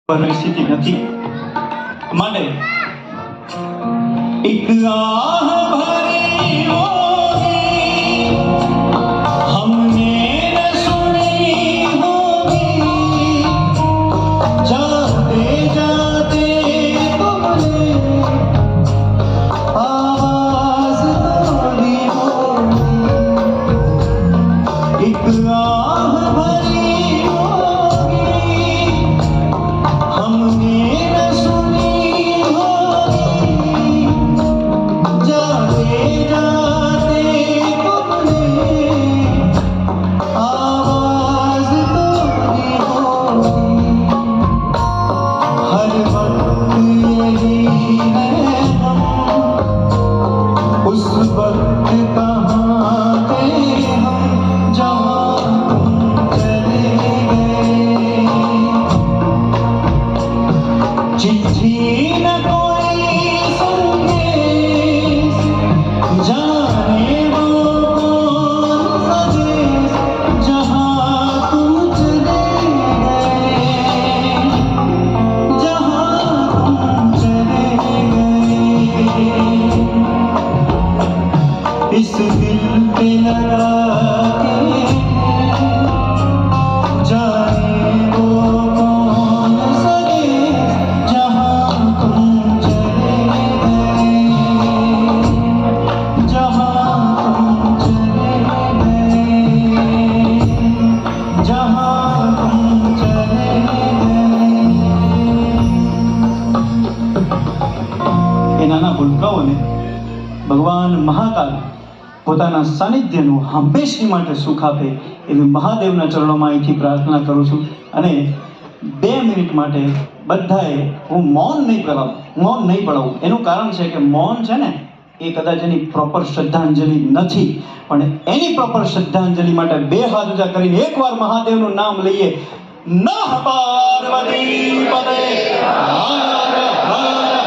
પરિસ્થિતિ નથી માટે એક આહ ભરી હોગી हमने न सुनी होगी जाते जाते तुमने आवाज तोड़ी होगी एक आह भरी होगी हमने न सुनी होगी जाते जाते तुमने आवाज तोड़ी होगी हर वक्त यही है हम उस वक्त कहाँ थे हम जहाँ तुम चले गए चिट्ठी न कोई संदेश जाने वो कौन सा देश जहाँ तुम चले गए जहाँ तुम चले गए इस दिल पे लगा के जाने वो कौन सा देश जहाँ तुम चले गए जहाँ तुम चले गए जहाँ तुम चले गए એ નાના ભૂલકાઓને ભગવાન મહાકાલ પોતાના સાનિધ્યનું હંમેશની માટે સુખ આપે એવી મહાદેવના ચરણોમાં અહીંથી પ્રાર્થના કરું છું અને 2 મિનિટ માટે બધાએ હું મૌન નહીં પડાવું એનું કારણ છે કે મૌન છે ને એ કદાચ એની પ્રોપર શ્રદ્ધાંજલિ નથી પણ એની પ્રોપર શ્રદ્ધાંજલિ માટે 2 હાથ ઊંચા કરીને એકવાર મહાદેવનું નામ લઈએ નમઃ પાર્વતી પતે હર હર